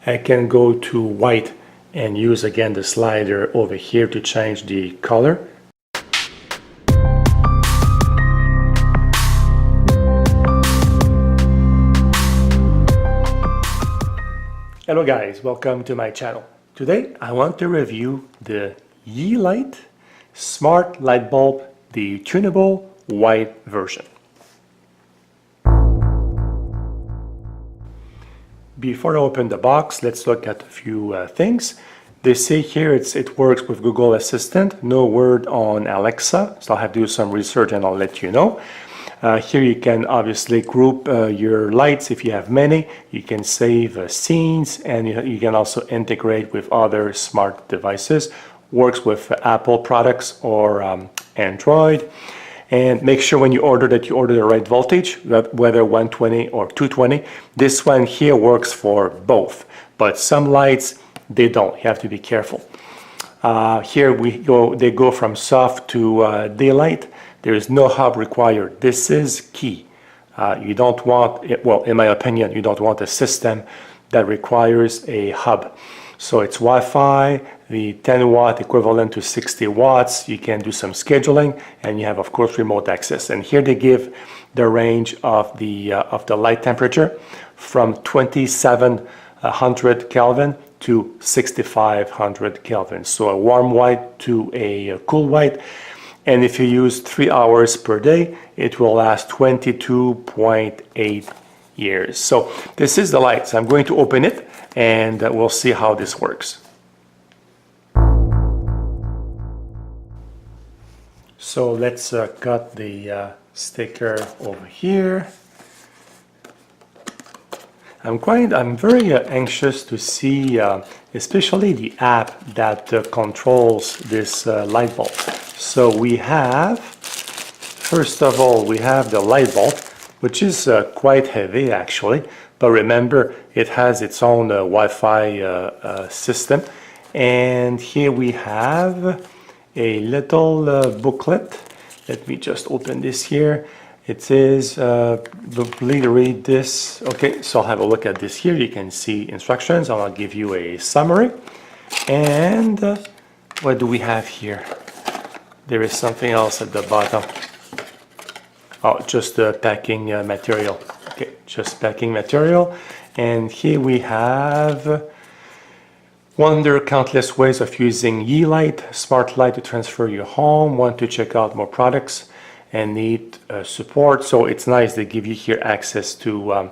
I can go to white and use again the slider over here to change the color. Hello guys, welcome to my channel. Today I want to review the Yeelight Smart Light Bulb, the Tunable White version. Before I open the box, let's look at a few things. They say here it works with Google Assistant, no word on Alexa, so I'll have to do some research and I'll let you know. Here you can obviously group your lights if you have many. You can save scenes, and you can also integrate with other smart devices. Works with Apple products or Android. And make sure when you order that you order the right voltage, whether 120 or 220. This one here works for both, but some lights they don't. You have to be careful. Here they go from soft to daylight. There is no hub required. This is key. You don't want, well, in my opinion, you don't want a system that requires a hub. So it's Wi-Fi, the 10 watt equivalent to 60 watts. You can do some scheduling, and you have, of course, remote access. And here they give the range of the light temperature from 2700 Kelvin to 6500 Kelvin. So a warm white to a cool white. And if you use 3 hours per day, it will last 22.8 years. So this is the light. So I'm going to open it and we'll see how this works. So let's cut the sticker over here. I'm very anxious to see, especially the app that controls this light bulb. So we have, first of all, we have the light bulb, which is quite heavy actually, but remember it has its own Wi-Fi system. And here we have a little booklet. Let me just open this here. It says, please read this. Okay, so I'll have a look at this here. You can see instructions, and I'll give you a summary. And what do we have here? There is something else at the bottom. Oh, just the packing material. Okay, just packing material. And here we have wonder countless ways of using Yeelight Smart Light to transfer your home. Want to check out more products and need support. So it's nice they give you here access to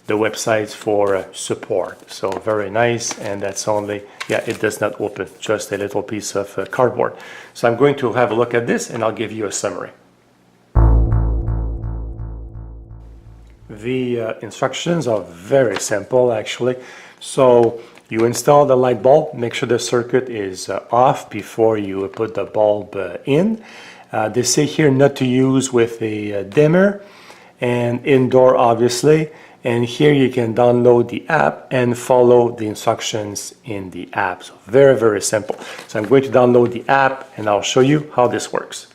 the websites for support. So very nice, and that's only, yeah, it does not open, just a little piece of cardboard. So I'm going to have a look at this and I'll give you a summary. The instructions are very simple actually. So you install the light bulb, make sure the circuit is off before you put the bulb in. They say here not to use with a dimmer, and indoor obviously. And here you can download the app and follow the instructions in the app. So very, very simple. So I'm going to download the app and I'll show you how this works.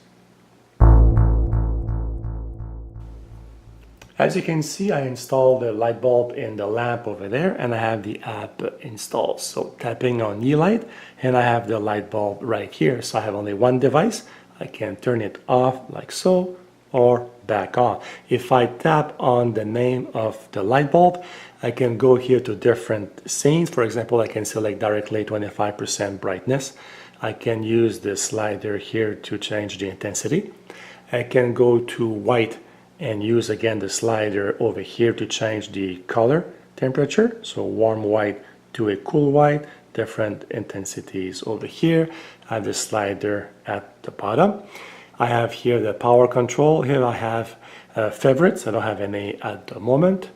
As you can see, I installed the light bulb in the lamp over there, and I have the app installed. So tapping on Yeelight, and I have the light bulb right here. So I have only one device. I can turn it off like so, or back on. If I tap on the name of the light bulb, I can go here to different scenes. For example, I can select directly 25% brightness. I can use the slider here to change the intensity. I can go to white and use again the slider over here to change the color temperature. So warm white to a cool white, different intensities over here. I have the slider at the bottom. I have here the power control. Here I have favorites. I don't have any at the moment.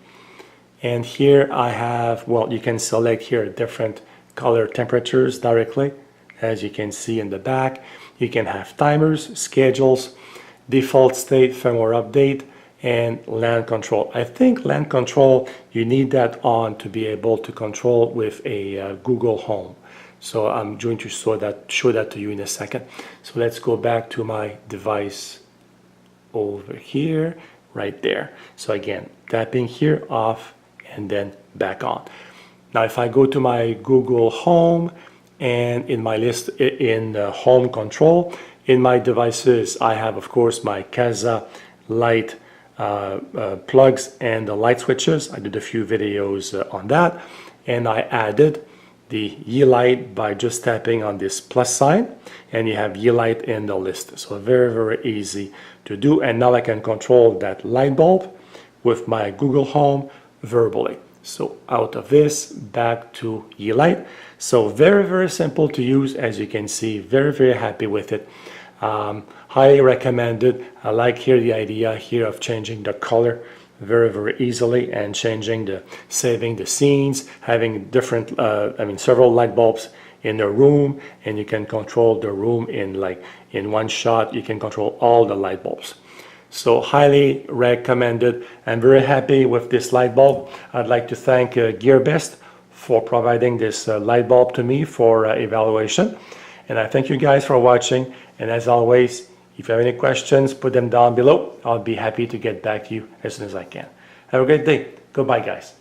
And here I have, well, you can select here different color temperatures directly, as you can see in the back. You can have timers, schedules, default state, firmware update, and LAN control. I think LAN control, you need that on to be able to control with a Google Home. So I'm going to show that to you in a second. So let's go back to my device over here, right there. So again, tapping here off and then back on. Now, if I go to my Google Home and in my list in Home Control, in my devices, I have, of course, my Casa light plugs and the light switches. I did a few videos on that, and I added the Yeelight by just tapping on this plus sign, and you have Yeelight in the list. So very, very easy to do. And now I can control that light bulb with my Google Home verbally. So out of this, back to Yeelight. So very, very simple to use, as you can see. Very, very happy with it. Highly recommended. I like here the idea here of changing the color very, very easily and saving the scenes, having different, several light bulbs in a room, and you can control the room in one shot. You can control all the light bulbs. So highly recommended. I'm very happy with this light bulb. I'd like to thank Gearbest for providing this light bulb to me for evaluation. And I thank you guys for watching. And as always, if you have any questions, put them down below. I'll be happy to get back to you as soon as I can. Have a great day. Goodbye, guys.